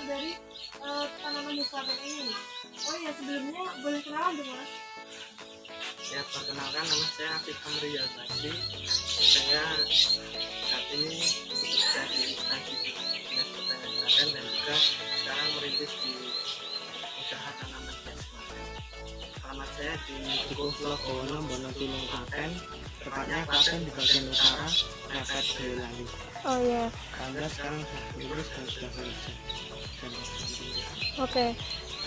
dari tanaman hias selatan ini. Oh iya, sebelumnya boleh kenalan dong Mas? Ya, perkenalkan nama saya Afif Amriya Basri. Saya saat ini bekerja di instansi Dinas Pertanian Klaten dan juga sekarang merintis di usaha tanaman hias Klaten. Alamat saya di Dukuh Pulau Bawono, Wonotulung, Klaten. Tepatnya Klaten di bagian utara, mepet Boyolali. Oh iya. Anda sekarang sudah lulus dan sudah kerja. Oke.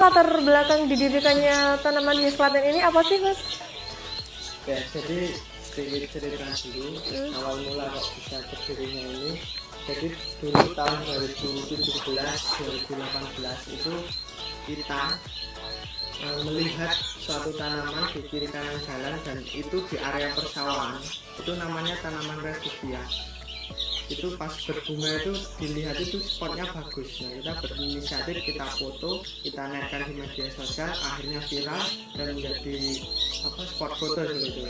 Latar belakang didirikannya tanaman hias Klaten ini apa sih Mas? Ya, jadi sedikit cerita dulu awal mula kok bisa berdirinya ini. Jadi dulu tahun 2017-2018 itu kita melihat suatu tanaman di kiri kanan jalan dan itu di area persawahan, itu namanya tanaman refugia. Itu pas berbunga itu dilihat itu spotnya bagus. Nah, kita berinisiatif, kita foto, kita naikkan di media sosial, akhirnya viral dan menjadi spot foto seperti itu.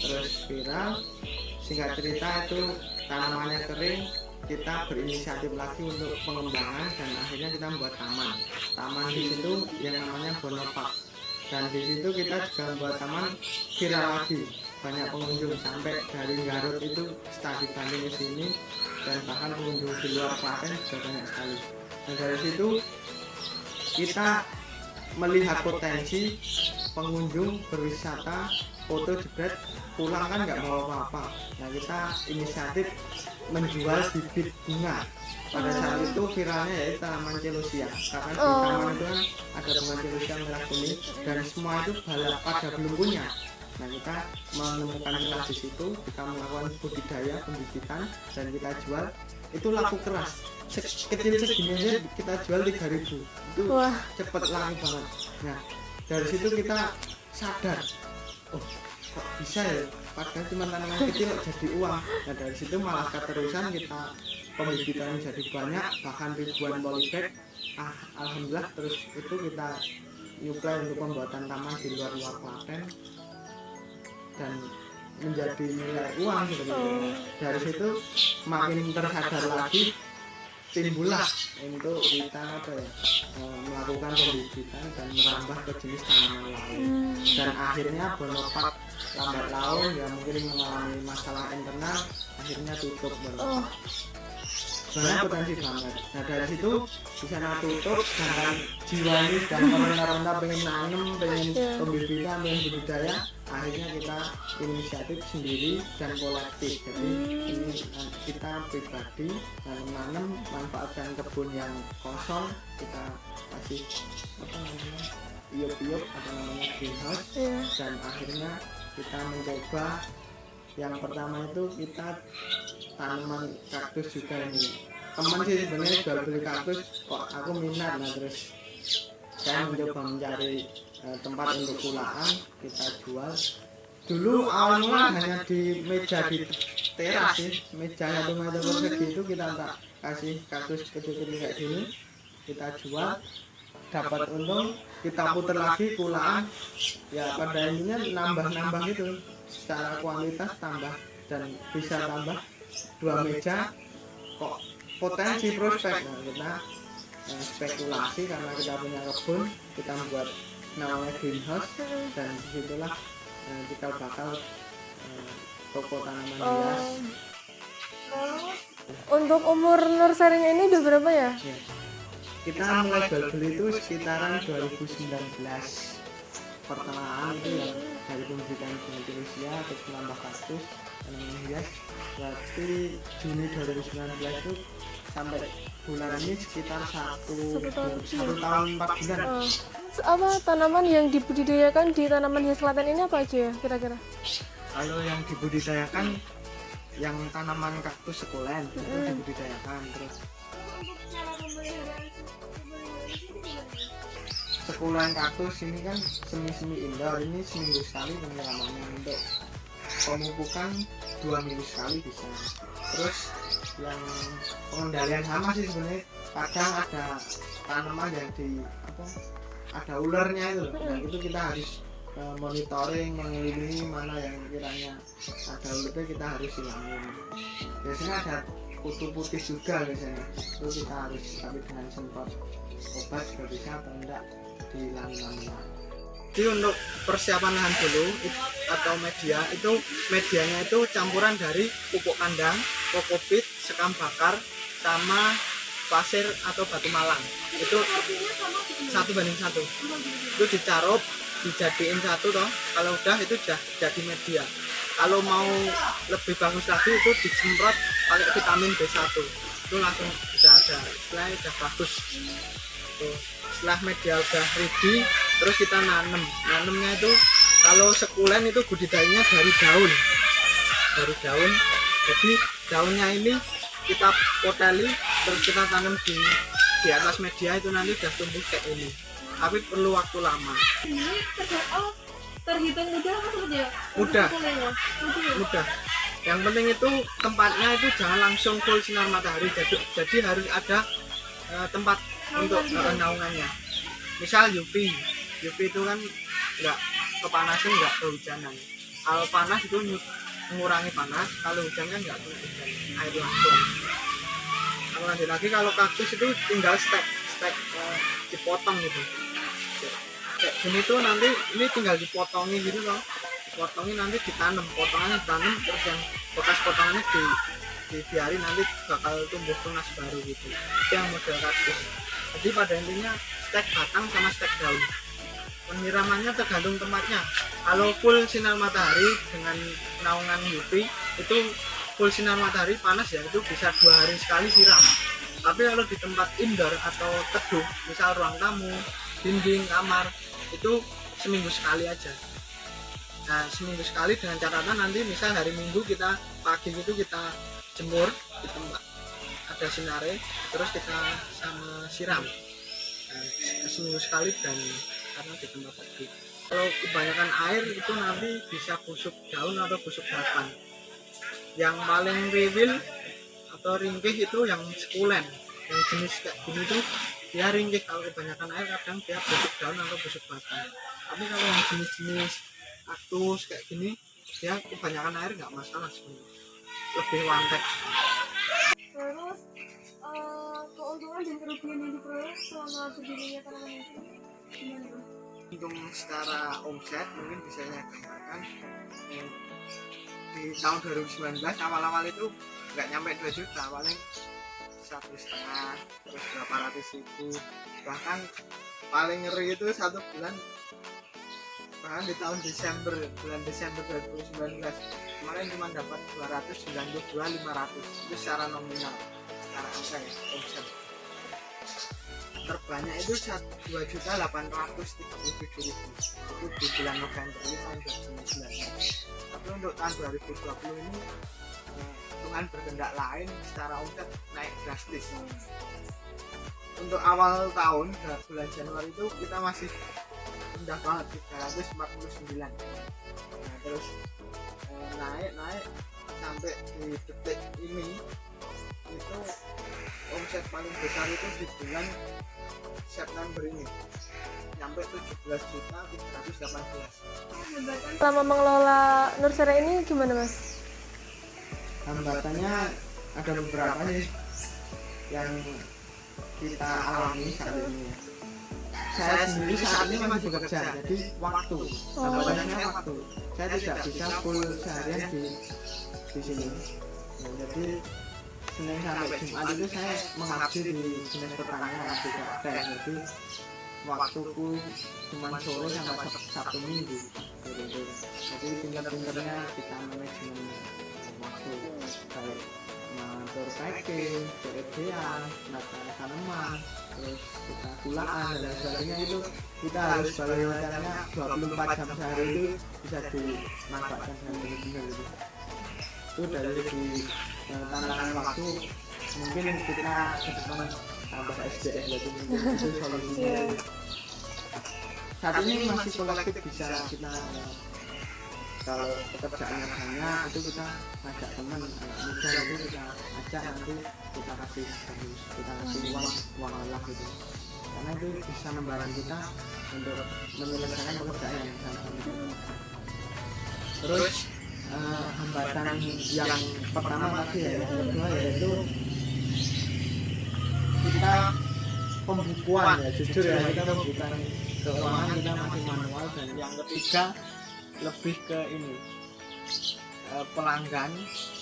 Terus viral, singkat cerita itu tanamannya kering, kita berinisiatif lagi untuk pengembangan dan akhirnya kita membuat taman di situ yang namanya Bonopark. Dan di situ kita juga membuat taman viral lagi, banyak pengunjung sampai dari Garut itu studi banding ke sini dan bahkan pengunjung di luar Klaten juga banyak sekali. Dan dari situ kita melihat potensi pengunjung berwisata, foto jebret, pulang kan nggak mau apa-apa. Nah, kita inisiatif menjual bibit bunga. Pada saat itu viralnya yaitu tanaman celosia, karena di taman itu kan ada bunga celosia merah kuning dan semua itu pada belum punya. Nah, kita menemukan celah di situ, kita melakukan budidaya, pembibitan dan kita jual. Itu laku keras, kecil segini aja kita jual 3.000. Itu cepet laku banget. Nah, dari situ kita sadar, oh kok bisa ya, padahal cuma tanaman kecil jadi uang. Nah, dari situ malah keterusan kita pembibitan jadi banyak, bahkan ribuan polybag. Alhamdulillah, terus itu kita nyuplai untuk pembuatan taman di luar Klaten dan menjadi nilai uang seperti itu. Dari situ makin tersadar lagi, timbullah untuk kita melakukan pembibitan dan merambah ke jenis tanaman lain. Dan akhirnya Bonopark lambat laun ya mungkin mengalami masalah internal, akhirnya tutup Bonopark. Sebenarnya potensi banget. Nah, dari situ di sana tutup, sedangkan jiwa ini dan pemerintah pengen nanam, pengen pembibitan, pengen budidaya, akhirnya kita inisiatif sendiri dan kolektif. Jadi ini kita pribadi nanam, manfaatkan kebun yang kosong, kita kasih iup-iup greenhouse, dan akhirnya kita mencoba. Yang pertama itu kita tanaman kaktus juga ini. Teman sih sebenarnya jual beli kaktus, kok aku minat. Nah, terus saya mencoba mencari tempat untuk pulaan, kita jual. Dulu awal mula hanya di meja di teras sih, meja 1 meter persegi itu kita tak kasih kaktus kecil-kecil kayak gini, kita jual, dapat untung, kita putar lagi pulaan. Ya pada intinya nambah-nambah gitu, secara kuantitas tambah dan bisa tambah 2 meja kok potensi prospek. Nah, kita spekulasi karena kita punya kebun, kita membuat namanya greenhouse dan disitulah kita bakal toko tanaman hias. Untuk umur nursery ini udah berapa ya? Kita mulai jual beli itu sekitaran 2019 pertengahan itu ya, dari pembibitan bunga celosia terus menambah kaktus tanaman hias. Berarti Juni 2019 itu sampai bulan ini sekitar satu tahun 4 bulan. Apa tanaman yang dibudidayakan di tanaman hias Klaten ini apa aja ya kira-kira? Kalau yang dibudidayakan yang tanaman kaktus sekulen itu dibudidayakan. Terus sekulen kaktus ini kan semi indoor, ini seminggu sekali penyiramannya. Untuk pemupukan 2 minggu sekali bisa. Terus yang pengendalian hama sih sebenarnya, kadang ada tanaman yang ada ularnya itu. Nah, itu kita harus monitoring, mengelilingi mana yang kiranya ada ularnya, kita harus hilangin. Biasanya ada kutu putih juga biasanya. Itu kita harus tapi dengan semprot obat juga bisa atau enggak dihilangi. Jadi untuk persiapan lahan dulu atau media itu medianya itu campuran dari pupuk kandang, kokopit, sekam bakar, sama pasir atau batu malang. Itu 1:1. Itu dicarup, dijadiin satu toh. Kalau udah itu jadi media. Kalau mau lebih bagus lagi itu disemprot pakai vitamin B1. Itu langsung bisa ada. Setelah udah bagus. Tuh. Setelah media udah ready, terus kita nanemnya itu kalau sekulen itu budidayanya dari daun. Jadi daunnya ini kita poteli, terus kita tanam di atas media, itu nanti udah tumbuh kayak ini. Tapi perlu waktu lama. Ini terhitung mudah apa sulit ya? Mudah. Yang penting itu tempatnya itu jangan langsung full sinar matahari. Jadi harus ada tempat untuk naungannya. Misal UV itu kan nggak kepanasan, nggak kehujanan. Kalau panas itu mengurangi panas, kalau hujan kan nggak kehujanan, air langsung. Kalau lanjut lagi, kalau kaktus itu tinggal stek dipotong gitu. Kayak gini tuh nanti ini tinggal dipotongi gitu loh. Dipotongin nanti potongannya ditanam, terus yang bekas potongannya dibiarin nanti bakal tumbuh tunas baru gitu. Itu yang model kaktus. Jadi pada intinya stek batang sama stek daun. Penyiramannya tergantung tempatnya. Kalau full sinar matahari dengan naungan UV itu full sinar matahari panas ya, itu bisa 2 hari sekali siram. Tapi kalau di tempat indoor atau teduh, misal ruang tamu, dinding, kamar, itu seminggu sekali aja. Nah, seminggu sekali dengan catatan nanti misal hari Minggu kita pagi itu kita jemur di tempat ada sinare, terus kita sama siram. Nah, seminggu sekali dan karena di tempat teduh. Kalau kebanyakan air itu nanti bisa busuk daun atau busuk batang. Yang paling riwil atau ringkih itu yang sekulen, yang jenis kayak gini tuh dia ringkih. Kalau kebanyakan air kadang dia busuk daun atau busuk batang. Tapi kalau yang jenis-jenis kaktus kayak gini dia kebanyakan air nggak masalah sebenarnya, lebih wantek. Terus keuntungan dan kerugian yang diperoleh selama berdirinya tanaman ini gimana tuh? Untung secara omset mungkin bisa saya gambarkan di tahun 2019 awal-awal itu nggak nyampe 2 juta, paling 1,5, terus berapa ratus ribu, bahkan paling ngeri itu 1 bulan, bahkan di tahun bulan Desember 2019 kemarin cuma dapat 292.500 itu secara nominal, secara angka ya, omset. Terbanyak itu 2.837.000 itu di bulan November ini tahun 2019. Tapi untuk tahun 2020 ini dengan berkendak lain secara omset naik drastis. Untuk awal tahun bulan Januari itu kita masih rendah banget 349. Nah, terus naik sampai di detik ini itu omset paling besar itu di bulan September ini sampai 17.318. Selama mengelola nursery ini gimana Mas? Hambatannya ada beberapa nih yang kita alami saat ini. Saya sendiri saat ini masih bekerja, jadi waktu. Hambatannya waktu. Saya tidak bisa full seharian di sini. Nah, jadi Senin sampai Jumat itu saya mengabdi di dinas pertanian juga. Jadi waktuku cuma sore sampai Sabtu Minggu. Jadi pinter-pinternya kita manajemen waktu, kayak mengatur packing, CED-an, menata tanaman, terus kita kulaan dan sebagainya. Itu kita harus bagaimana 24 jam sehari itu bisa dimanfaatkan dengan benar-benar gitu. Itu dari segi tantangan waktu mungkin kita ke depan tambah SDM lagi, itu solusinya. Saat ini masih kolektif bisa kita, kalau pekerjaannya banyak itu kita ngajak teman anak muda itu kita ajak, nanti kita kasih bonus, kita kasih uang Allah gitu, karena itu bisa membantu kita untuk menyelesaikan pekerjaan yang sama. Terus hambatan yang pertama tadi ya, yang kedua yaitu kita pembukuan ya, jujur ya, kita pembukuan keuangan kita masih manual. Dan yang ketiga lebih ke ini, pelanggan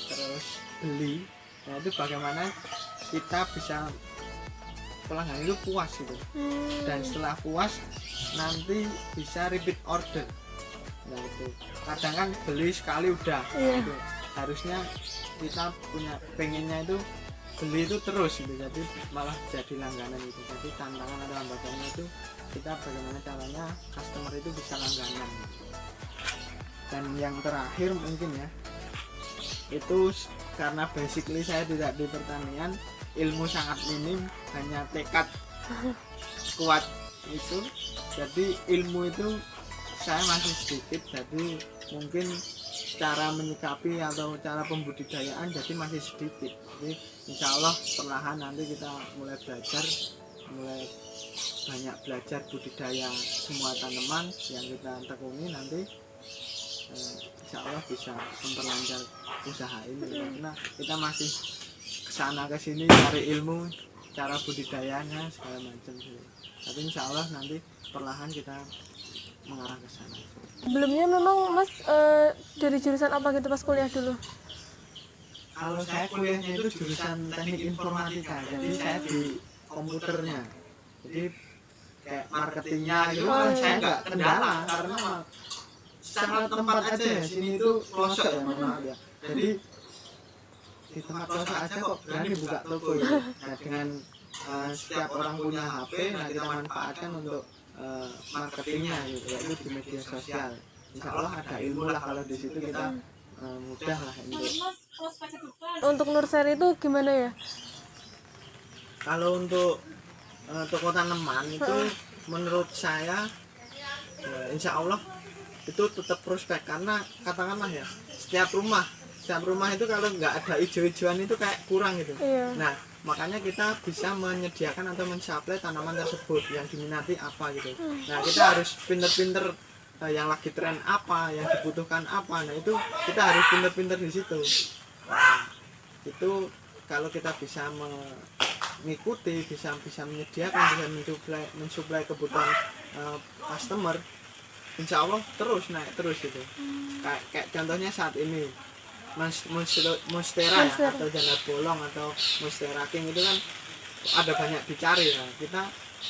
terus beli. Nah itu bagaimana kita bisa pelanggan itu puas gitu, dan setelah puas nanti bisa repeat order. Nah itu kadang kan beli sekali udah, gitu. Harusnya kita punya pengennya itu beli itu terus gitu, jadi malah jadi langganan gitu. Jadi tantangan atau hambatannya itu kita bagaimana caranya customer itu bisa langganan gitu. Dan yang terakhir mungkin ya, itu karena basically saya tidak di pertanian, ilmu sangat minim, hanya tekad kuat itu. Jadi ilmu itu saya masih sedikit, jadi mungkin cara menyikapi atau cara pembudidayaan jadi masih sedikit. Jadi insya Allah perlahan nanti kita mulai belajar, mulai banyak belajar budidaya semua tanaman yang kita tekuni, nanti insya Allah bisa memperlancar usaha ini, karena kita masih kesana kesini cari ilmu cara budidayanya segala macam sih. Tapi insya Allah nanti perlahan kita mengarah ke sana. Sebelumnya memang Mas dari jurusan apa gitu pas kuliah dulu? Kalau saya kuliahnya itu jurusan teknik informatika, jadi saya di komputernya, jadi kayak marketingnya gitu. Saya nggak kendala karena secara tempat aja ya, sini itu pelosok ya, maaf ya. Jadi di tempat pelosok aja kok berani buka toko gitu. Nah dengan setiap orang punya HP, nah kita manfaatkan untuk marketingnya gitu, yaitu di media sosial. Insya Allah ada ilmu lah kalau di situ kita mudah lah Untuk nursery itu gimana ya? Kalau untuk toko tanaman itu menurut saya insya Allah itu tetap prospek, karena katakanlah ya setiap rumah itu kalau nggak ada hijau-hijauan itu kayak kurang gitu. Nah makanya kita bisa menyediakan atau mensuplai tanaman tersebut yang diminati apa gitu. Nah kita harus pinter-pinter yang lagi tren apa, yang dibutuhkan apa. Nah itu kita harus pinter-pinter di situ. Nah, itu kalau kita bisa mengikuti, bisa menyediakan, bisa mensuplai kebutuhan customer, insya Allah terus naik terus itu. Kayak contohnya saat ini monstera ya, atau janda bolong atau monstera king itu kan ada banyak dicari. Nah, kita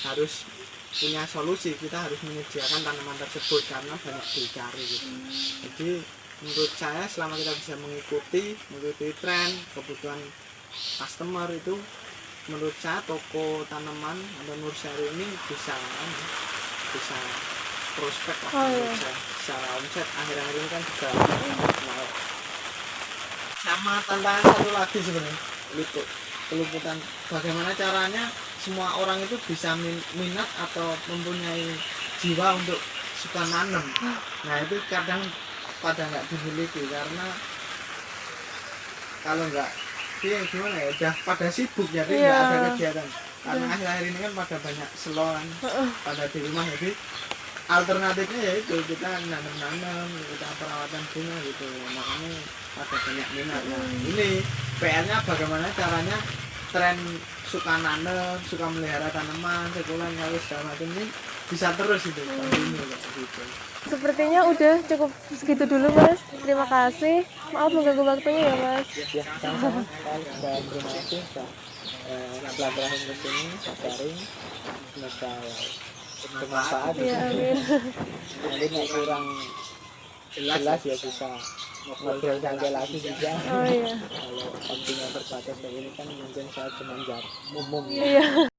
harus punya solusi, kita harus menyediakan tanaman tersebut karena banyak dicari gitu. Jadi menurut saya selama kita bisa mengikuti tren kebutuhan customer itu, menurut saya toko tanaman atau nursery ini bisa prospek lah. Menurut saya secara omset akhir-akhir ini kan juga naik. Sama tantangan satu lagi sebenarnya, peluputan. Bagaimana caranya semua orang itu bisa minat atau mempunyai jiwa untuk suka nanam. Nah itu kadang pada nggak dimiliki, karena kalau nggak gimana ya, udah pada sibuk jadi nggak ada kegiatan. Karena akhir-akhir ini kan pada banyak slow kan, pada di rumah. Jadi alternatifnya yaitu kita nanam, kita perawatan bunga gitu. Makanya ada banyak minat. Nah ini PR-nya bagaimana caranya tren suka nanam, suka melihara tanaman, sekolah harus segala macam ini bisa terus itu gitu. Sepertinya udah cukup segitu dulu Mas. Terima kasih. Maaf mengganggu waktunya ya Mas. Ya sama-sama. Dan terima kasih pelajaran ke sini, sharing, semoga bermanfaat. Ya, amin. Nanti nek kurang jelas ya bisa ngobrol santai lagi juga. Oh iya. Kalau waktunya terbatas kayak ini kan mungkin saya cuma jawab umum. Iya.